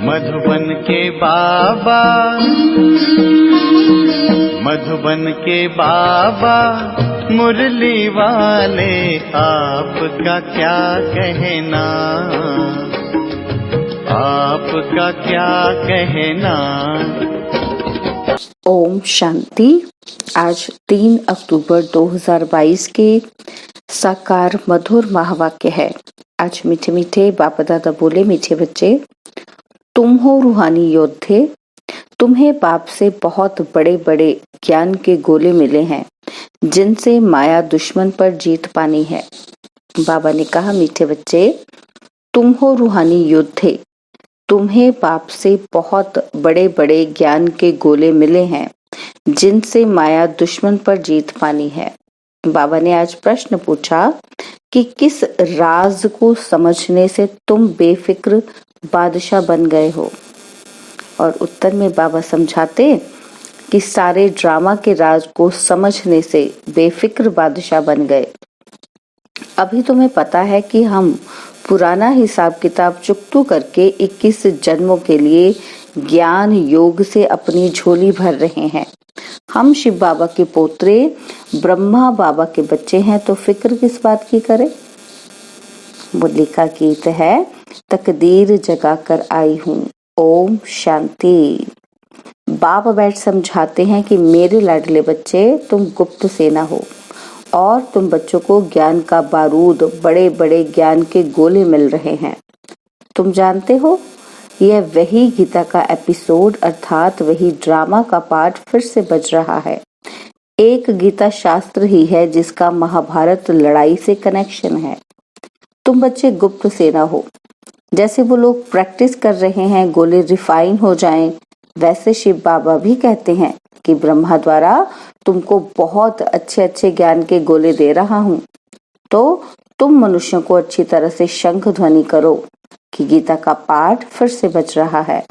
मधुबन के बाबा, मधुबन के बाबा मुरली वाले, आपका क्या कहना, आपका क्या कहना। ओम शांति। आज 3 अक्टूबर 2022 के साकार मधुर महावाक्य है। आज मीठे मीठे बाप दादा बोले, मीठे बच्चे, तुम हो रूहानी योद्धे, तुम्हें बाप से बहुत बड़े बड़े ज्ञान के गोले मिले हैं, जिनसे माया दुश्मन पर जीत पानी है। बाबा ने कहा, मीठे बच्चे, तुम हो रूहानी योद्धे, तुम्हें बाप से बहुत बड़े बड़े ज्ञान के गोले मिले हैं, जिनसे माया दुश्मन पर जीत पानी है। बाबा ने आज प्रश्न पूछा कि किस राज को समझने से तुम बेफिक्र बादशाह बन गए हो, और उत्तर में बाबा समझाते कि सारे ड्रामा के राज को समझने से बेफिक्र बादशाह बन गए। अभी तुम्हें पता है कि हम पुराना हिसाब किताब चुकतू करके 21 जन्मों के लिए ज्ञान योग से अपनी झोली भर रहे हैं। हम शिव बाबा के पोतरे ब्रह्मा बाबा के बच्चे हैं, तो फिक्र किस बात की करें। मुरली का गीत है, तकदीर जगा कर आई हूँ। ओम शांति। बाप बैठ समझाते हैं कि मेरे लाडले बच्चे, तुम गुप्त सेना हो और तुम बच्चों को ज्ञान का बारूद, बड़े बड़े ज्ञान के गोले मिल रहे हैं। तुम जानते हो, यह वही गीता का एपिसोड अर्थात वही ड्रामा का पार्ट फिर से बज रहा है। एक गीता शास्त्र ही है जिसका महाभारत लड़ाई से कनेक्शन है। तुम बच्चे गुप्त सेना हो। जैसे वो लोग प्रैक्टिस कर रहे हैं गोले रिफाइन हो जाएं, वैसे शिव बाबा भी कहते हैं कि ब्रह्मा द्वारा तुमको बहुत अच्छे अच्छे ज्ञान के गोले दे रहा हूँ, तो तुम मनुष्यों को अच्छी तरह से शंख ध्वनि करो कि गीता का पाठ फिर से बज रहा है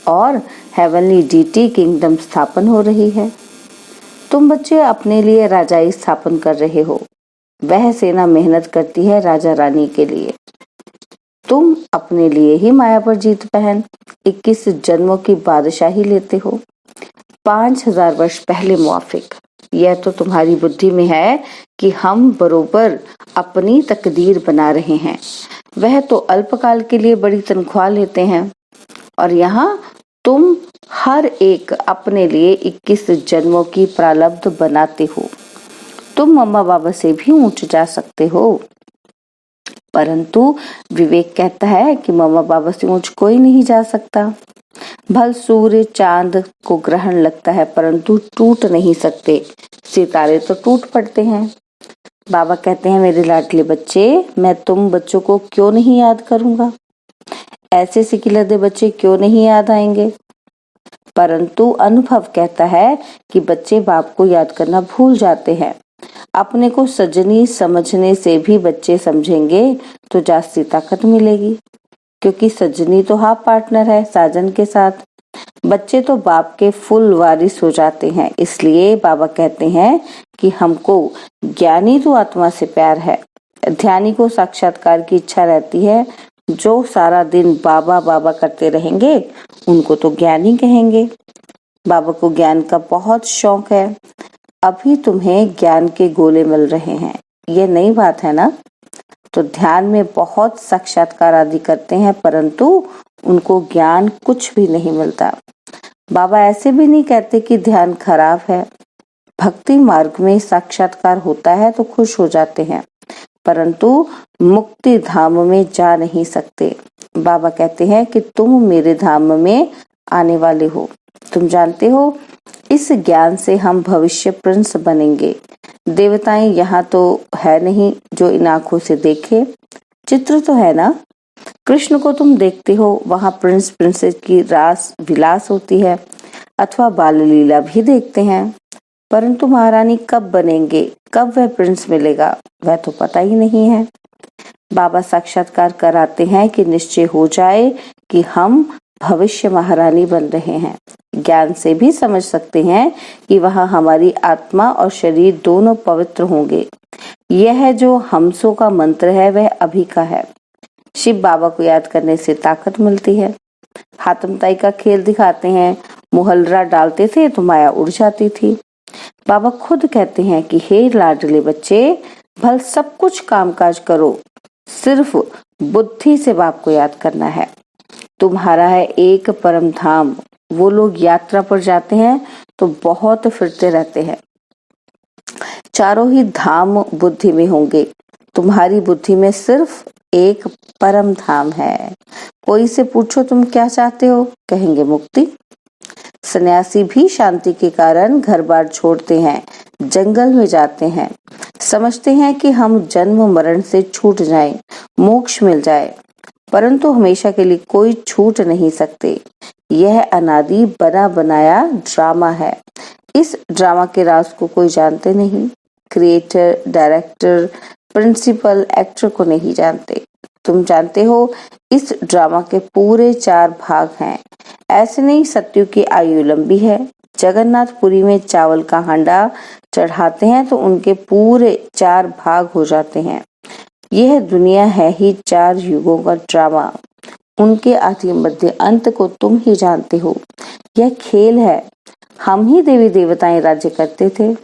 और हेवनली डीटी किंगडम स्थापन हो रही है। तुम बच्चे अपने लिए राजाई स्थापन कर रहे हो। वह सेना मेहनत करती है राजा रानी के लिए। तुम अपने लिए ही माया पर जीत पहन 21 जन्मों की बादशाही लेते हो। 5000 वर्ष पहले मुआफिक। यह तो तुम्हारी बुद्धि में है कि हम बरोबर अपनी तकदीर बना रहे हैं। वह तो अल्पकाल के लिए बड़ी तनख्वाह लेते हैं, और यहाँ तुम हर एक अपने लिए 21 जन्मों की प्रारब्ध बनाते हो। तुम मम्मा बाबा से भी ऊंच जा सकते हो, परंतु विवेक कहता है कि मम्मा बाबा से ऊंच कोई नहीं जा सकता। भल सूर्य चांद को ग्रहण लगता है, परंतु टूट नहीं सकते। सितारे तो टूट पड़ते हैं। बाबा कहते हैं, मेरे लाडले बच्चे, मैं तुम बच्चों को क्यों नहीं याद करूंगा। ऐसे सिकिलदे बच्चे क्यों नहीं याद आएंगे। परंतु अनुभव कहता है कि बच्चे बाप को याद करना भूल जाते हैं। अपने को सजनी समझने से भी बच्चे समझेंगे तो जास्ती ताकत मिलेगी, क्योंकि सजनी तो हाफ पार्टनर है साजन के साथ। बच्चे तो बाप के फुल वारिस हो जाते हैं। इसलिए बाबा कहते हैं कि हमको ज्ञानी तो आत्मा से प्यार है, ध्यानी को साक्षात्कार की इच्छा रहती है। जो सारा दिन बाबा बाबा करते रहेंगे उनको तो ज्ञानी कहेंगे। बाबा को ज्ञान का बहुत शौक है। अभी तुम्हें ज्ञान के गोले मिल रहे हैं, ये नई बात है ना। तो ध्यान में बहुत साक्षात्कार आदि करते हैं, परंतु उनको ज्ञान कुछ भी नहीं मिलता। बाबा ऐसे भी नहीं कहते कि ध्यान खराब है। भक्ति मार्ग में साक्षात्कार होता है तो खुश हो जाते हैं, परंतु मुक्ति धाम में जा नहीं सकते। बाबा कहते हैं कि तुम मेरे धाम में आने वाले हो। तुम जानते हो, इस ज्ञान से हम भविष्य प्रिंस बनेंगे। देवताएं यहाँ तो है नहीं जो इन आंखों से देखे, चित्र तो है ना। कृष्ण को तुम देखते हो, वहाँ प्रिंस प्रिंसेस की रास विलास होती है, अथवा बाल लीला भी देखते हैं, परंतु महारानी कब बनेंगे, कब वह प्रिंस मिलेगा, वह तो पता ही नहीं है। बाबा साक्षात्कार कराते हैं कि निश्चय हो जाए कि हम भविष्य महारानी बन रहे हैं। ज्ञान से भी समझ सकते हैं कि वहाँ हमारी आत्मा और शरीर दोनों पवित्र होंगे। यह जो हमसो का मंत्र है वह अभी का है। शिव बाबा को याद करने से ताकत मिलती है। हाथमताई का खेल दिखाते हैं, मुहल्ला डालते थे तो माया उड़ जाती थी। बाबा खुद कहते हैं कि हे लाडले बच्चे, भल सब कुछ कामकाज करो, सिर्फ बुद्धि से बाप को याद करना है। तुम्हारा है एक परम धाम। वो लोग यात्रा पर जाते हैं तो बहुत फिरते रहते हैं। चारों ही धाम बुद्धि में होंगे, तुम्हारी बुद्धि में सिर्फ एक परम धाम है। कोई से पूछो तुम क्या चाहते हो, कहेंगे मुक्ति। सन्यासी भी शांति के कारण घर बार छोड़ते हैं, जंगल में जाते हैं, समझते हैं कि हम जन्म मरण से छूट जाएं, मोक्ष मिल जाए, परंतु हमेशा के लिए कोई छूट नहीं सकते। यह अनादि बना बनाया ड्रामा है। इस ड्रामा के राज को कोई जानते नहीं। क्रिएटर, डायरेक्टर, प्रिंसिपल, एक्टर को नहीं जानते। तुम जानते हो इस ड्रामा के पूरे 4 भाग हैं। ऐसे नहीं, सत्युग की आयु लंबी है। जगन्नाथपुरी में चावल का हांडा चढ़ाते हैं तो उनके पूरे 4 भाग हो जाते हैं। यह दुनिया है ही 4 युगों का ड्रामा। उनके आदि मध्य अंत को तुम ही जानते हो। यह खेल है। हम ही देवी देवताएं राज्य करते थे,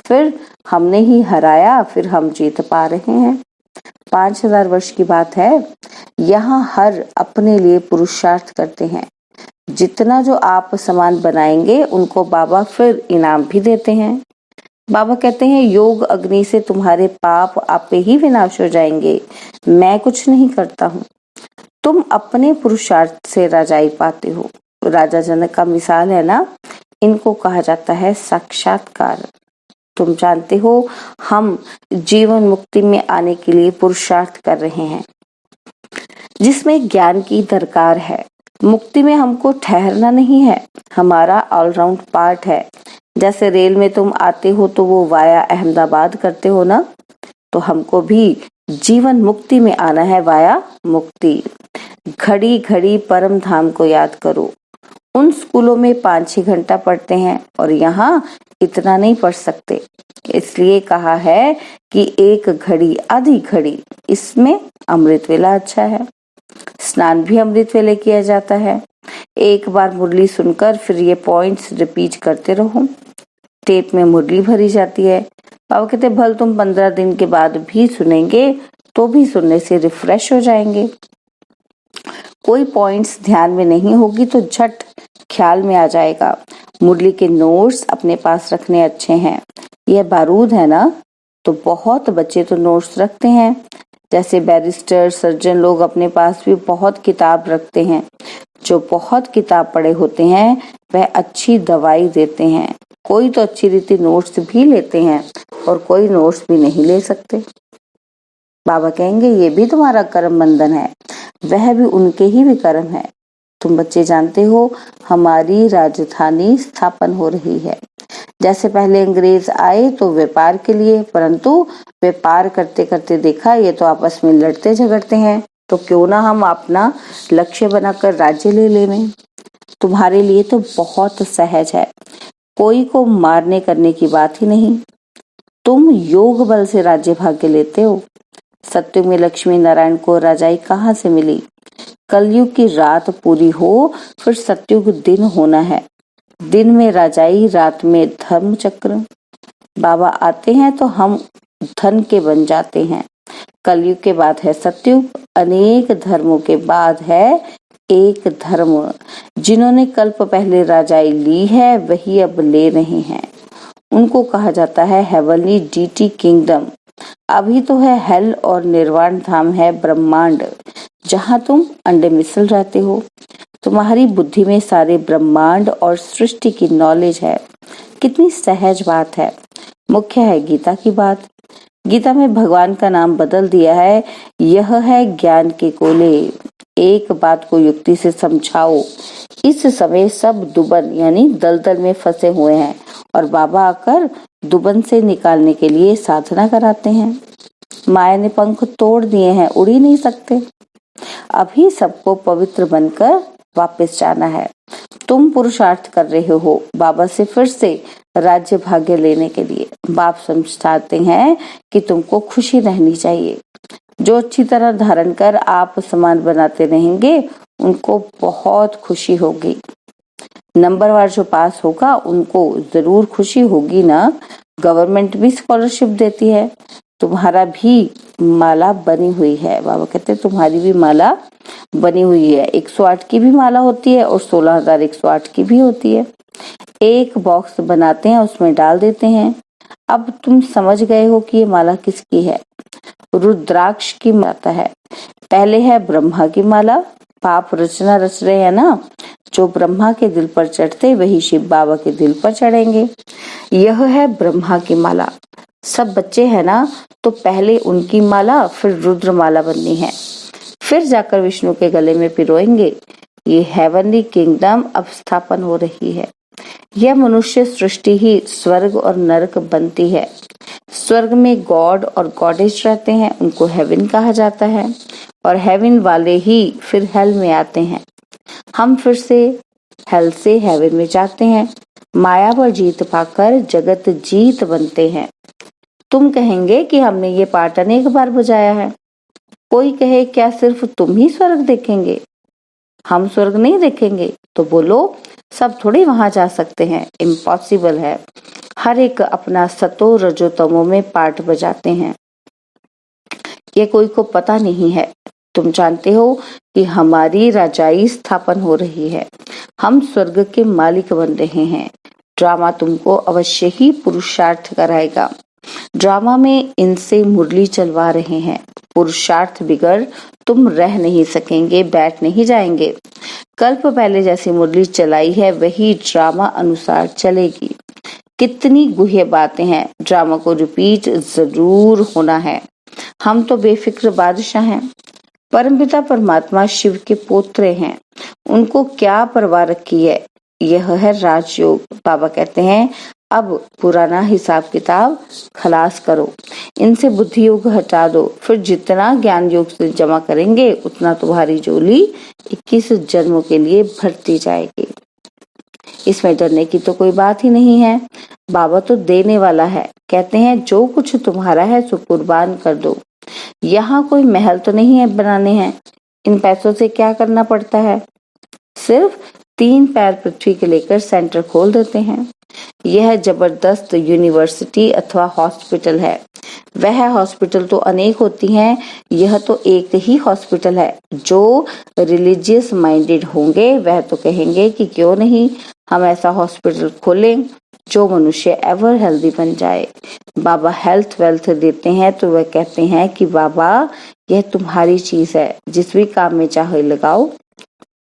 फिर हमने ही हराया, फिर हम जीत पा रहे हैं। 5000 वर्ष की बात है। यहाँ हर अपने लिए पुरुषार्थ करते हैं। जितना जो आप सामान बनाएंगे उनको बाबा फिर इनाम भी देते हैं। बाबा कहते हैं योग अग्नि से तुम्हारे पाप आपे ही विनाश हो जाएंगे। मैं कुछ नहीं करता हूँ। तुम अपने पुरुषार्थ से राजाई पाते हो। राजा जनक का मिसाल है ना, इनको कहा जाता है साक्षात्कार। तुम जानते हो हम जीवन मुक्ति में आने के लिए पुरुषार्थ कर रहे हैं, जिसमें ज्ञान की दरकार है। मुक्ति में हमको ठहरना नहीं है, हमारा ऑलराउंड पार्ट है। जैसे रेल में तुम आते हो तो वो वाया अहमदाबाद करते हो ना, तो हमको भी जीवन मुक्ति में आना है वाया मुक्ति। घड़ी घड़ी परम धाम को याद करो। उन स्कूलों में 5-6 घंटा पढ़ते हैं और यहाँ इतना नहीं पढ़ सकते। इसलिए कहा है कि एक घड़ी आधी घड़ी, इसमें अमृत वेला अच्छा है। स्नान भी अमृत वेले किया जाता है। एक बार मुरली सुनकर फिर ये पॉइंट्स रिपीट करते रहो। टेप में मुरली भरी जाती है। बाबा कहते भल तुम 15 दिन के बाद भी सुनेंगे तो भी सुनने से रिफ्रेश हो जाएंगे। कोई पॉइंट्स ध्यान में नहीं होगी तो झट ख्याल में आ जाएगा। मुरली के नोट्स अपने पास रखने अच्छे हैं। यह बारूद है ना, तो बहुत बच्चे तो नोट्स रखते हैं। जैसे बैरिस्टर, सर्जन लोग अपने पास भी बहुत किताब रखते हैं। जो बहुत किताब पढ़े होते हैं वह अच्छी दवाई देते हैं। कोई तो अच्छी रीति नोट्स भी लेते हैं और कोई नोट्स भी नहीं ले सकते। बाबा कहेंगे ये भी तुम्हारा कर्म बंधन है, वह भी उनके ही विकर्म है। तुम बच्चे जानते हो हमारी राजधानी स्थापन हो रही है। जैसे पहले अंग्रेज आए तो व्यापार के लिए, परंतु व्यापार करते करते देखा ये तो आपस में लड़ते झगड़ते हैं, तो क्यों ना हम अपना लक्ष्य बनाकर राज्य ले लें। तुम्हारे लिए तो बहुत सहज है, कोई को मारने करने की बात ही नहीं। तुम योग बल से राज्य भाग्य लेते हो। सत्युग में लक्ष्मी नारायण को राजाई कहाँ से मिली? कलयुग की रात पूरी हो फिर सत्युग दिन होना है। दिन में राजाई, रात में धर्म चक्र। बाबा आते हैं तो हम धन के बन जाते हैं। कलयुग के बाद है सत्युग, अनेक धर्मों के बाद है एक धर्म। जिन्होंने कल्प पहले राजाई ली है वही अब ले रहे हैं। उनको कहा जाता है हेवनली डीटी किंगडम। अभी तो है हेल और निर्वाण धाम है ब्रह्मांड, जहाँ तुम अंडे मिसल रहते हो। तुम्हारी बुद्धि में सारे ब्रह्मांड और सृष्टि की नॉलेज है। कितनी सहज बात है। मुख्य है गीता की बात। गीता में भगवान का नाम बदल दिया है। यह है ज्ञान के कोले। एक बात को युक्ति से समझाओ। इस समय सब दुबन यानी दलदल में फंसे हुए हैं और बाबा आकर दुबन से निकालने के लिए साधना कराते हैं। माया ने पंख तोड़ दिए हैं, उड़ ही नहीं सकते। अभी सबको पवित्र बनकर वापस जाना है। तुम पुरुषार्थ कर रहे हो बाबा से फिर से राज्य भाग्य लेने के लिए। बाप समझाते हैं कि तुमको खुशी रहनी चाहिए। जो अच्छी तरह धारण कर आप सामान बनाते रहेंगे उनको बहुत खुशी होगी। नंबरवार जो पास होगा उनको जरूर खुशी होगी ना, गवर्नमेंट भी स्कॉलरशिप देती है। तुम्हारा भी माला बनी हुई है, बाबा कहते हैं तुम्हारी भी माला बनी हुई है। 108 की भी माला होती है और 16,108 की भी होती है। एक बॉक्स बनाते हैं, उसमें डाल देते हैं। अब तुम समझ गए हो कि ये माला किसकी है। रुद्राक्ष की माता है। पहले है ब्रह्मा की माला, पाप रचना रच रहे हैं ना, जो ब्रह्मा के दिल पर चढ़ते वही शिव बाबा के दिल पर चढ़ेंगे। यह है ब्रह्मा की माला। सब बच्चे हैं ना, तो पहले उनकी माला फिर रुद्र माला बननी है, फिर जाकर विष्णु के गले में पिरोएंगे। ये हेवनली किंगडम अब स्थापन हो रही है। यह मनुष्य सृष्टि ही स्वर्ग और नरक बनती है। स्वर्ग में गॉड और गॉडेस रहते हैं, उनको हेवन कहा जाता है, और हेवन वाले ही फिर हेल में आते हैं। हम फिर से हेल से हेवन में जाते हैं। माया पर जीत पाकर जगत जीत बनते हैं। तुम कहेंगे कि हमने ये पाठ अनेक बार बजाया है। कोई कहे क्या सिर्फ तुम ही स्वर्ग देखेंगे, हम स्वर्ग नहीं देखेंगे? तो बोलो, सब थोड़ी वहां जा सकते हैं, इम्पॉसिबल है। हर एक अपना सतो रजो तमो में पाठ बजाते हैं। ये कोई को पता नहीं है। तुम जानते हो कि हमारी राजाई स्थापन हो रही है, हम स्वर्ग के मालिक बन रहे हैं। ड्रामा तुमको अवश्य ही पुरुषार्थ कराएगा। ड्रामा में इनसे मुरली चलवा रहे हैं। पुरुषार्थ बिगड़ तुम रह नहीं सकेंगे, बैठ नहीं जाएंगे। कल्प पहले जैसी मुरली चलाई है वही ड्रामा अनुसार चलेगी। कितनी गुह्य बातें हैं, ड्रामा को रिपीट जरूर होना है। हम तो बेफिक्र बादशाह हैं। परमपिता परमात्मा शिव के पोत्रे हैं, उनको क्या परवाह रखी है। यह है राजयोग। बाबा कहते हैं अब पुराना हिसाब किताब खलास करो, इनसे बुद्धि योग हटा दो, फिर जितना ज्ञान योग से जमा करेंगे उतना तुम्हारी झोली 21 जन्मों के लिए भरती जाएगी। इसमें डरने की तो कोई बात ही नहीं है। बाबा तो देने वाला है। कहते हैं जो कुछ तुम्हारा है सो कुर्बान कर दो। यहाँ कोई महल तो नहीं है बनाने हैं। इन पैसों से क्या करना पड़ता है, सिर्फ 3 पैर पृथ्वी के लेकर सेंटर खोल देते हैं। यह जबरदस्त यूनिवर्सिटी अथवा हॉस्पिटल है। वह हॉस्पिटल तो अनेक होती हैं, यह तो एक ही हॉस्पिटल है। जो रिलीजियस माइंडेड होंगे वह तो कहेंगे कि क्यों नहीं हम ऐसा हॉस्पिटल खोलें जो मनुष्य एवर हेल्दी बन जाए। बाबा हेल्थ वेल्थ देते हैं तो वह कहते हैं कि बाबा यह तुम्हारी चीज है, जिस भी काम में चाहे लगाओ।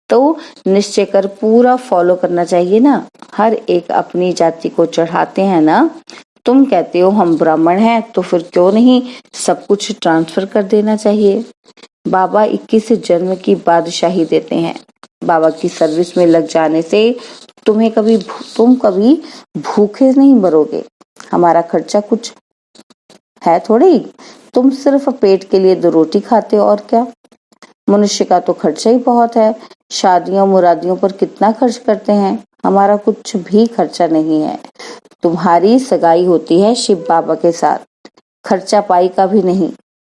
तो निश्चय कर पूरा फॉलो करना चाहिए ना। हर एक अपनी जाति को चढ़ाते हैं ना। तुम कहते हो हम ब्राह्मण हैं, तो फिर क्यों नहीं सब कुछ ट्रांसफर कर देना चाहिए। बाबा 21 जन्म की बादशाही देते हैं। बाबा की सर्विस में लग जाने से तुम कभी भूखे नहीं मरोगे। हमारा खर्चा कुछ है थोड़ी, तुम सिर्फ पेट के लिए 2 रोटी खाते हो और क्या। मनुष्य का तो खर्चा ही बहुत है। शादियों मुरादियों पर कितना खर्च करते हैं, हमारा कुछ भी खर्चा नहीं है। तुम्हारी सगाई होती है शिव बाबा के साथ, खर्चा पाई का भी नहीं।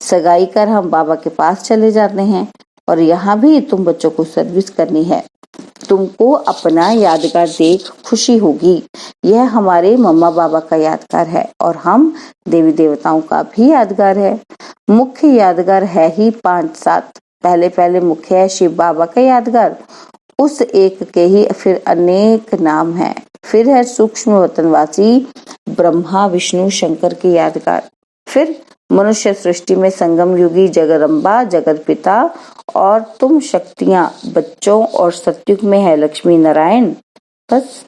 सगाई कर हम बाबा के पास चले जाते हैं, और यहाँ भी तुम बच्चों को सर्विस करनी है। तुमको अपना यादगार देख खुशी होगी। यह हमारे मम्मा बाबा का यादगार है, और हम देवी देवताओं का भी यादगार है। मुख्य यादगार है ही 5-7। पहले मुख्य है शिव बाबा का यादगार, उस एक के ही फिर अनेक नाम हैं। फिर है सूक्ष्म वतनवासी ब्रह्मा विष्णु शंकर के यादगार। फिर मनुष्य सृष्टि में संगम युगी जगदम्बा जगत पिता, और तुम शक्तियां बच्चों, और सतयुग में है लक्ष्मी नारायण। बस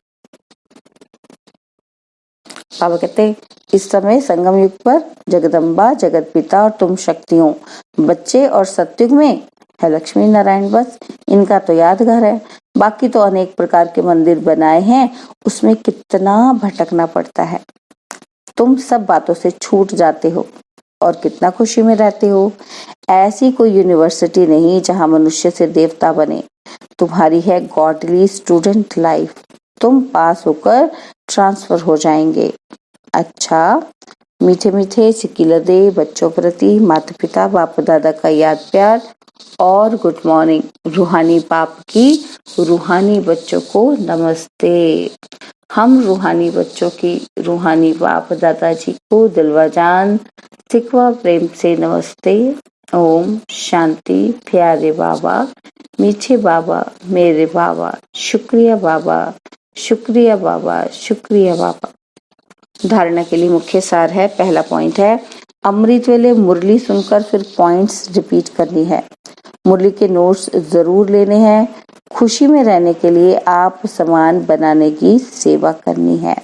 बाबा कहते हैं इस समय संगम युग पर जगदम्बा जगत पिता और तुम शक्तियों बच्चे, और सतयुग में है लक्ष्मी नारायण। बस इनका तो यादगार है। बाकी तो अनेक प्रकार के मंदिर बनाए हैं, उसमें कितना भटकना पड़ता है। तुम सब बातों से छूट जाते हो और कितना खुशी में रहते हो। ऐसी कोई यूनिवर्सिटी नहीं जहां मनुष्य से देवता बने। तुम्हारी है गॉडली स्टूडेंट लाइफ। तुम पास होकर ट्रांसफर हो जाएंगे। अच्छा, मीठे मीठे सिकिलदे बच्चों प्रति माता पिता बाप दादा का याद प्यार और गुड मॉर्निंग। रूहानी बाप की रूहानी बच्चों को नमस्ते। हम रूहानी बच्चों की रूहानी बाप दादाजी को दिलवा जान सिकवा प्रेम से नमस्ते। ओम शांति। प्यारे बाबा, मीठे बाबा, मेरे बाबा, शुक्रिया बाबा, शुक्रिया बाबा, शुक्रिया बाबा। धारणा के लिए मुख्य सार है। पहला पॉइंट है, अमृत वेले मुरली सुनकर फिर पॉइंट्स रिपीट करनी है। मुरली के नोट्स जरूर लेने हैं। खुशी में रहने के लिए आप सामान बनाने की सेवा करनी है।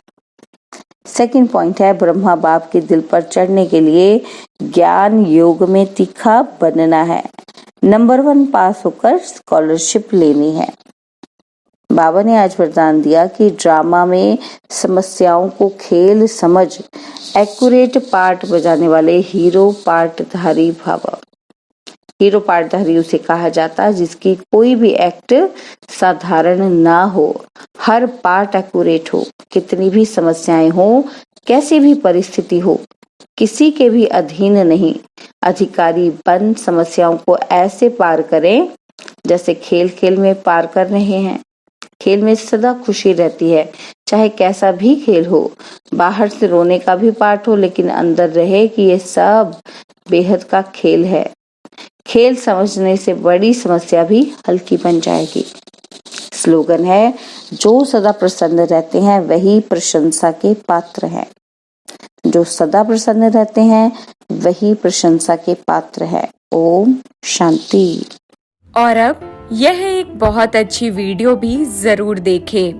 सेकंड पॉइंट है, ब्रह्मा बाप के दिल पर चढ़ने के लिए ज्ञान योग में तीखा बनना है। नंबर 1 पास होकर स्कॉलरशिप लेनी है। बाबा ने आज वरदान दिया कि ड्रामा में समस्याओं को खेल समझ एक्यूरेट पार्ट बजाने वाले हीरो पार्टधारी भव। हीरो पार्टधारी उसे कहा जाता है जिसकी कोई भी एक्ट साधारण ना हो, हर पार्ट एक्यूरेट हो। कितनी भी समस्याएं हो, कैसी भी परिस्थिति हो, किसी के भी अधीन नहीं, अधिकारी बन समस्याओं को ऐसे पार करें जैसे खेल खेल में पार कर रहे हैं। खेल में सदा खुशी रहती है, चाहे कैसा भी खेल हो। बाहर से रोने का भी पार्ट हो, लेकिन अंदर रहे कि ये सब बेहद का खेल है। खेल समझने से बड़ी समस्या भी हल्की बन जाएगी। स्लोगन है, जो सदा प्रसन्न रहते हैं वही प्रशंसा के पात्र हैं। जो सदा प्रसन्न रहते हैं वही प्रशंसा के पात्र है। ओम शांति। और अब यह एक बहुत अच्छी वीडियो भी जरूर देखें।